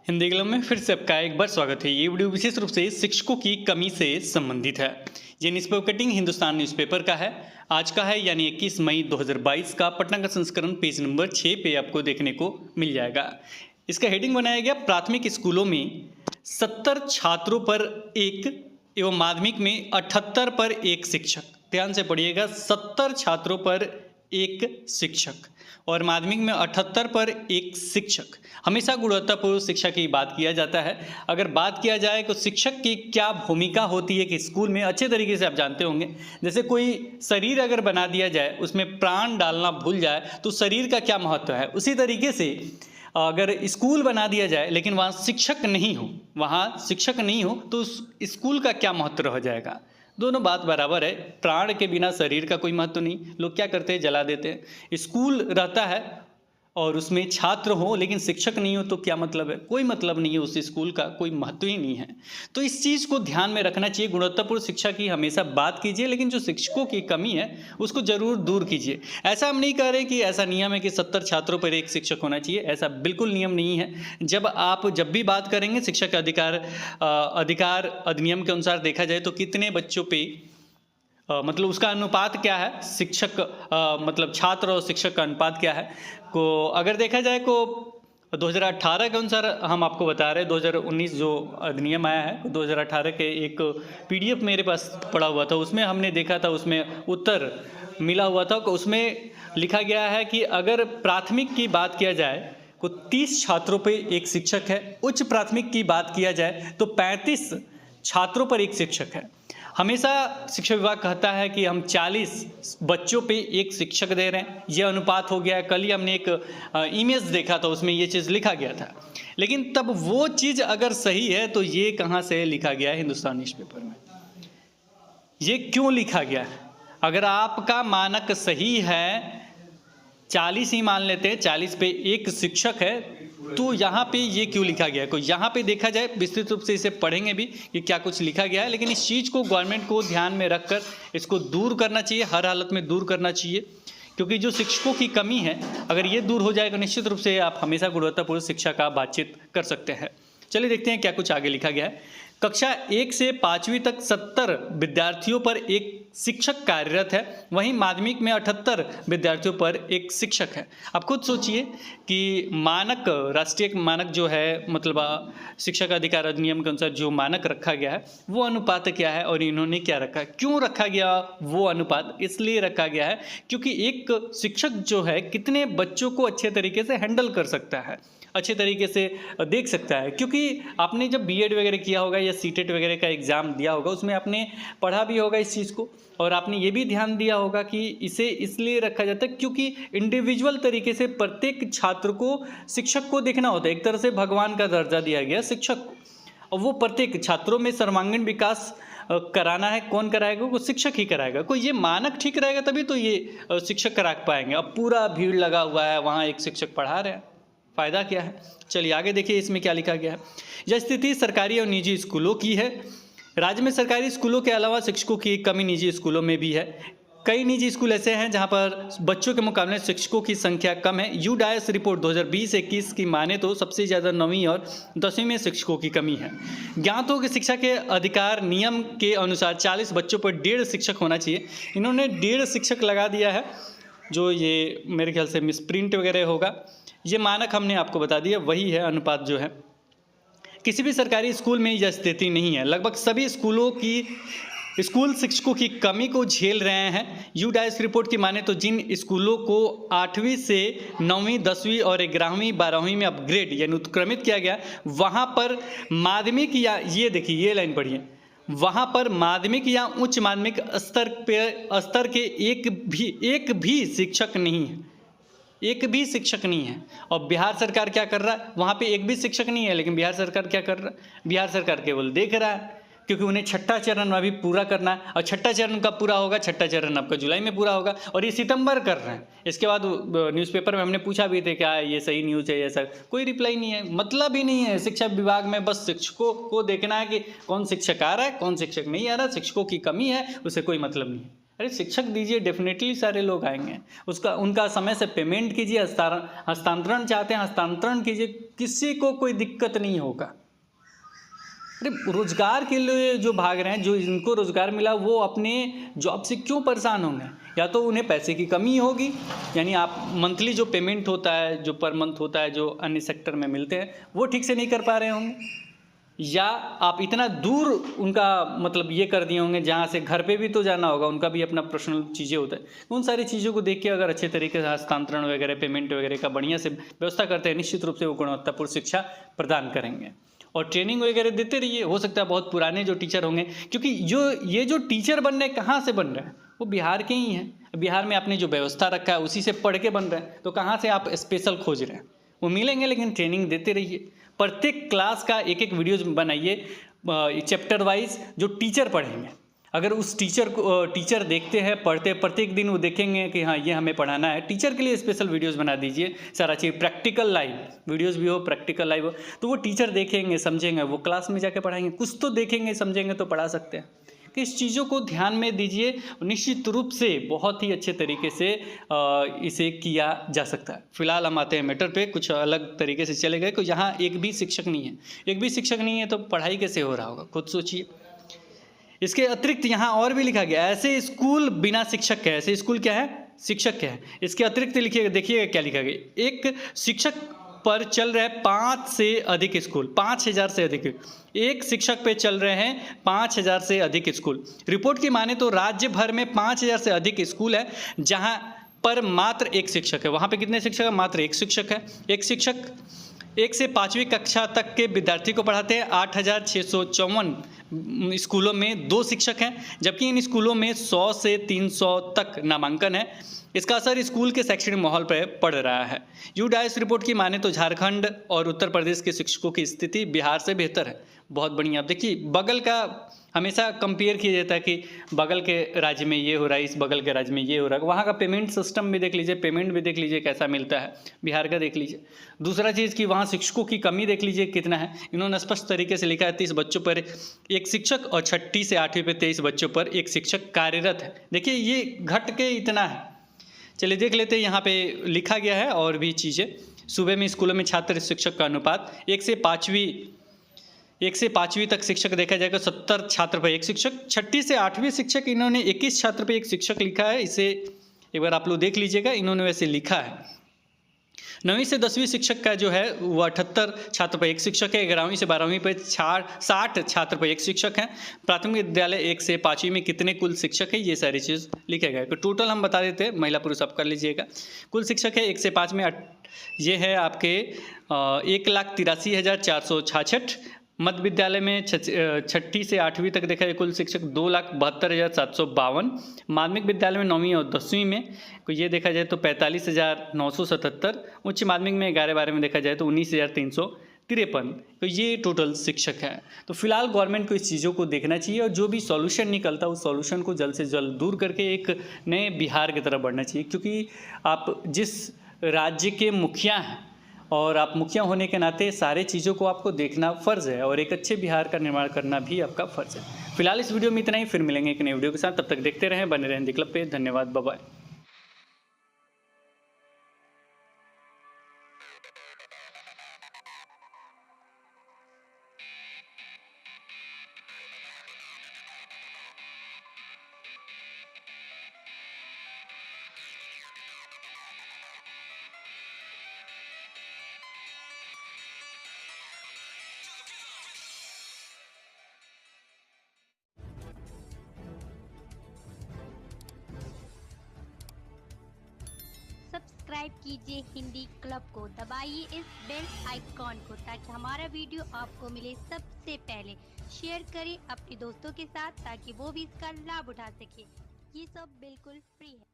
Hindi club में फिर से आपका एक बार स्वागत है। ये वीडियो विशेष रूप से शिक्षकों की कमी से संबंधित है। ये न्यूज़पेपर कटिंग हिंदुस्तान न्यूज़पेपर का है, आज का है यानी 21 मई 2022 का पटना का संस्करण पेज नंबर 6 पे आपको देखने को मिल जाएगा। इसका हेडिंग बनाया गया प्राथमिक स्कूलों में 70 छात्रों पर एक एवं माध्यमिक में 78 पर एक शिक्षक। ध्यान से पढ़िएगा, 70 छात्रों पर एक शिक्षक और माध्यमिक में 78 पर एक शिक्षक। हमेशा गुणवत्तापूर्ण शिक्षा की बात किया जाता है। अगर बात किया जाए तो शिक्षक की क्या भूमिका होती है कि स्कूल में, अच्छे तरीके से आप जानते होंगे, जैसे कोई शरीर अगर बना दिया जाए, उसमें प्राण डालना भूल जाए तो शरीर का क्या महत्व है, उसी तरीके से अगर स्कूल बना दिया जाए लेकिन वहाँ शिक्षक नहीं हो तो उस स्कूल का क्या महत्व रह जाएगा। दोनों बात बराबर है। प्राण के बिना शरीर का कोई महत्व नहीं। लोग क्या करते हैं, जला देते हैं। स्कूल रहता है और उसमें छात्र हो लेकिन शिक्षक नहीं हो तो क्या मतलब है, कोई मतलब नहीं है, उस स्कूल का कोई महत्व ही नहीं है। तो इस चीज़ को ध्यान में रखना चाहिए। गुणवत्तापूर्ण शिक्षा की हमेशा बात कीजिए, लेकिन जो शिक्षकों की कमी है उसको ज़रूर दूर कीजिए। ऐसा हम नहीं कह रहे कि ऐसा नियम है कि 70 छात्रों पर एक शिक्षक होना चाहिए, ऐसा बिल्कुल नियम नहीं है। जब भी बात करेंगे शिक्षा के अधिकार अधिनियम के अनुसार देखा जाए तो कितने बच्चों पे मतलब उसका अनुपात क्या है, शिक्षक मतलब छात्र और शिक्षक का अनुपात क्या है को अगर देखा जाए को 2018 के अनुसार हम आपको बता रहे हैं। 2019 जो अधिनियम आया है, 2018 के एक PDF मेरे पास पड़ा हुआ था, उसमें हमने देखा था, उसमें उत्तर मिला हुआ था। उसमें लिखा गया है कि अगर प्राथमिक की बात किया जाए को 30 छात्रों पे एक शिक्षक है, उच्च प्राथमिक की बात किया जाए तो 35 छात्रों पर एक शिक्षक है। हमेशा शिक्षा विभाग कहता है कि हम 40 बच्चों पे एक शिक्षक दे रहे हैं, ये अनुपात हो गया है। कल ही हमने एक इमेज देखा था, उसमें ये चीज़ लिखा गया था, लेकिन तब वो चीज़ अगर सही है तो ये कहाँ से लिखा गया है हिंदुस्तान न्यूज़पेपर में, ये क्यों लिखा गया है? अगर आपका मानक सही है, 40 ही मान लेते हैं, 40 पे एक शिक्षक है, तो यहाँ पे ये क्यों लिखा गया है? कोई यहाँ पे देखा जाए, विस्तृत रूप से इसे पढ़ेंगे भी कि क्या कुछ लिखा गया है, लेकिन इस चीज़ को गवर्नमेंट को ध्यान में रखकर इसको दूर करना चाहिए, हर हालत में दूर करना चाहिए, क्योंकि जो शिक्षकों की कमी है अगर ये दूर हो जाए तो निश्चित रूप से आप हमेशा गुणवत्तापूर्ण शिक्षा का बातचीत कर सकते हैं। चलिए देखते हैं क्या कुछ आगे लिखा गया है। कक्षा 1 से 5वीं तक 70 विद्यार्थियों पर एक शिक्षक कार्यरत है, वहीं माध्यमिक में 78 विद्यार्थियों पर एक शिक्षक है। आप खुद सोचिए कि मानक, राष्ट्रीय मानक जो है, मतलब शिक्षक अधिकार अधिनियम के अनुसार जो मानक रखा गया है वो अनुपात क्या है और इन्होंने क्या रखा। क्यों रखा गया वो अनुपात? इसलिए रखा गया है क्योंकि एक शिक्षक जो है कितने बच्चों को अच्छे तरीके से हैंडल कर सकता है, अच्छे तरीके से देख सकता है। क्योंकि आपने जब BEd वगैरह किया होगा या CTET वगैरह का एग्ज़ाम दिया होगा, उसमें आपने पढ़ा भी होगा इस चीज़ को, और आपने ये भी ध्यान दिया होगा कि इसे इसलिए रखा जाता है क्योंकि इंडिविजुअल तरीके से प्रत्येक छात्र को, शिक्षक को देखना होता है। एक तरह से भगवान का दर्जा दिया गया शिक्षक को, और वो प्रत्येक छात्रों में सर्वांगीण विकास कराना है। कौन कराएगा? वो शिक्षक ही कराएगा। कोई ये मानक ठीक रहेगा तभी तो ये शिक्षक करा पाएंगे। अब पूरा भीड़ लगा हुआ है, वहाँ एक शिक्षक पढ़ा रहे हैं, फ़ायदा क्या है? चलिए आगे देखिए इसमें क्या लिखा गया है। यह स्थिति सरकारी और निजी स्कूलों की है। राज्य में सरकारी स्कूलों के अलावा शिक्षकों की कमी निजी स्कूलों में भी है। कई निजी स्कूल ऐसे हैं जहां पर बच्चों के मुकाबले शिक्षकों की संख्या कम है। UDAS रिपोर्ट 2020-21 की माने तो सबसे ज़्यादा 9वीं और 10वीं में शिक्षकों की कमी है। ज्ञात हो कि शिक्षा के अधिकार नियम के अनुसार 40 बच्चों पर 1.5 शिक्षक होना चाहिए। इन्होंने 1.5 शिक्षक लगा दिया है, जो ये मेरे ख्याल से मिसप्रिंट वगैरह होगा। ये मानक हमने आपको बता दिया, वही है अनुपात जो है। किसी भी सरकारी स्कूल में यह स्थिति नहीं है। लगभग सभी स्कूल शिक्षकों की कमी को झेल रहे हैं। UDAS रिपोर्ट की माने तो जिन स्कूलों को 8वीं से 9वीं 10वीं और 11वीं 12वीं में अपग्रेड यानी उत्क्रमित किया गया, वहाँ पर माध्यमिक या, ये देखिए ये लाइन पढ़िए, वहाँ पर माध्यमिक या उच्च माध्यमिक स्तर के एक भी शिक्षक नहीं है, एक भी शिक्षक नहीं है। और बिहार सरकार क्या कर रहा है? वहाँ पे एक भी शिक्षक नहीं है, लेकिन बिहार सरकार क्या कर रहा है? बिहार सरकार केवल देख रहा है, क्योंकि उन्हें छठा चरण अभी पूरा करना है। और छठा चरण कब पूरा होगा? छठा चरण आपका जुलाई में पूरा होगा, और ये सितंबर कर रहे हैं। इसके बाद न्यूज़पेपर में हमने पूछा भी थे क्या ये सही न्यूज़ है, ऐसा कोई रिप्लाई नहीं है। मतलब ही नहीं है शिक्षा विभाग में, बस शिक्षकों को देखना है कि कौन शिक्षक आ रहा है, कौन शिक्षक नहीं आ रहा। शिक्षकों की कमी है, उसे कोई मतलब नहीं है। अरे शिक्षक दीजिए, डेफिनेटली सारे लोग आएंगे। उनका समय से पेमेंट कीजिए, हस्तांतरण चाहते हैं हस्तांतरण कीजिए, किसी को कोई दिक्कत नहीं होगा। अरे रोजगार के लिए जो भाग रहे हैं, जो इनको रोजगार मिला वो अपने जॉब से क्यों परेशान होंगे? या तो उन्हें पैसे की कमी होगी, यानी आप मंथली जो पेमेंट होता है, जो पर मंथ होता है, जो अन्य सेक्टर में मिलते हैं, वो ठीक से नहीं कर पा रहे होंगे, या आप इतना दूर उनका मतलब ये कर दिए होंगे जहाँ से घर पे भी तो जाना होगा, उनका भी अपना पर्सनल चीज़ें होता है। उन सारी चीज़ों को देख के अगर अच्छे तरीके से हस्तांतरण वगैरह, पेमेंट वगैरह का बढ़िया से व्यवस्था करते हैं, निश्चित रूप से वो गुणवत्तापूर्ण शिक्षा प्रदान करेंगे। और ट्रेनिंग वगैरह देते रहिए। हो सकता है बहुत पुराने जो टीचर होंगे, क्योंकि ये जो टीचर बन रहे हैं कहाँ से बन रहे हैं? वो बिहार के ही हैं। बिहार में आपने जो व्यवस्था रखा है उसी से पढ़ के बन रहे हैं, तो कहाँ से आप स्पेशल खोज रहे हैं? वो मिलेंगे, लेकिन ट्रेनिंग देते रहिए। प्रत्येक क्लास का एक एक वीडियोज बनाइए चैप्टर वाइज, जो टीचर पढ़ेंगे। अगर उस टीचर देखते हैं, पढ़ते हैं, प्रत्येक दिन वो देखेंगे कि हाँ ये हमें पढ़ाना है, टीचर के लिए स्पेशल वीडियोस बना दीजिए। सारा चीज़ प्रैक्टिकल लाइव वीडियोस भी हो, प्रैक्टिकल लाइव हो, तो वो टीचर देखेंगे, समझेंगे, वो क्लास में जाके पढ़ाएंगे। कुछ तो देखेंगे, समझेंगे तो पढ़ा सकते हैं। कि इस चीज़ों को ध्यान में दीजिए। निश्चित रूप से बहुत ही अच्छे तरीके से इसे किया जा सकता है। फिलहाल हम आते हैं मैटर पे, कुछ अलग तरीके से चले गए कि यहाँ एक भी शिक्षक नहीं है। एक भी शिक्षक नहीं है तो पढ़ाई कैसे हो रहा होगा, खुद सोचिए। इसके अतिरिक्त यहाँ और भी लिखा गया, ऐसे स्कूल बिना शिक्षक के, ऐसे स्कूल क्या है, शिक्षक के है। इसके अतिरिक्त लिखिएगा, देखिएगा क्या लिखा गया। एक शिक्षक पर चल रहे 5 से अधिक स्कूल, 5000 से अधिक, एक शिक्षक पे चल रहे हैं 5000 से अधिक स्कूल। रिपोर्ट की माने तो राज्य भर में 5000 से अधिक स्कूल है जहां पर मात्र एक शिक्षक है। वहां पे कितने शिक्षक है? मात्र एक शिक्षक है। एक शिक्षक 1 से 5वीं कक्षा तक के विद्यार्थी को पढ़ाते हैं। 8654 स्कूलों में 2 शिक्षक हैं, जबकि इन स्कूलों में 100 से 300 तक नामांकन है। इसका असर स्कूल के शैक्षणिक माहौल पर पड़ रहा है। यूडाइस रिपोर्ट की माने तो झारखंड और उत्तर प्रदेश के शिक्षकों की स्थिति बिहार से बेहतर है। बहुत बढ़िया। आप देखिए, बगल का हमेशा कंपेयर किया जाता है कि बगल के राज्य में ये हो रहा है, इस बगल के राज्य में ये हो रहा है। वहाँ का पेमेंट सिस्टम भी देख लीजिए, पेमेंट भी देख लीजिए कैसा मिलता है, बिहार का देख लीजिए। दूसरा चीज़ कि वहाँ शिक्षकों की कमी देख लीजिए कितना है। इन्होंने स्पष्ट तरीके से लिखा है 30 बच्चों पर एक शिक्षक और 6ठी से 8वीं पे 23 बच्चों पर एक शिक्षक कार्यरत है। देखिए ये घट के इतना है। चलिए देख लेते हैं, यहाँ पे लिखा गया है और भी चीज़ें। सुबह में स्कूलों में छात्र शिक्षक का अनुपात 1 से 5वीं तक शिक्षक देखा जाएगा 70 छात्र पर एक शिक्षक। 6ठी से 8वीं शिक्षक इन्होंने 21 छात्र पर एक शिक्षक लिखा है। इसे एक बार आप लोग देख लीजिएगा, इन्होंने वैसे लिखा है। 9वीं से 10वीं शिक्षक का जो है वो 78 छात्र पर एक शिक्षक है। 11वीं से 12वीं पर 60 छात्र पर एक शिक्षक है। प्राथमिक विद्यालय 1 से 5वीं में कितने कुल शिक्षक है, ये सारी चीज़ लिखा गया है। तो टोटल हम बता देते हैं, महिला पुरुष आप कर लीजिएगा। कुल शिक्षक है 1 से 5 में ये है आपके 1,83,466। मध्य विद्यालय में 6ठी से 8वीं तक देखा जाए कुल शिक्षक 2,72,752। माध्यमिक विद्यालय में 9वीं और 10वीं में को ये देखा जाए तो 45,977। उच्च माध्यमिक में 11-12 में देखा जाए तो 19,353। तो ये टोटल शिक्षक है। तो फिलहाल गवर्नमेंट को इस चीज़ों को देखना चाहिए और जो भी सॉल्यूशन निकलता है उस सॉल्यूशन को जल्द से जल्द दूर करके एक नए बिहार की तरफ बढ़ना चाहिए। क्योंकि आप जिस राज्य के मुखिया हैं और आप मुखिया होने के नाते सारे चीज़ों को आपको देखना फ़र्ज़ है और एक अच्छे बिहार का निर्माण करना भी आपका फ़र्ज़ है। फिलहाल इस वीडियो में इतना ही, फिर मिलेंगे एक नए वीडियो के साथ। तब तक देखते रहें, बने रहें द क्लब पे। धन्यवाद, बाय बाय। सब्सक्राइब कीजिए हिंदी क्लब को, दबाइए इस बेल आइकॉन को ताकि हमारा वीडियो आपको मिले सबसे पहले। शेयर करें अपने दोस्तों के साथ ताकि वो भी इसका लाभ उठा सके। ये सब बिल्कुल फ्री है।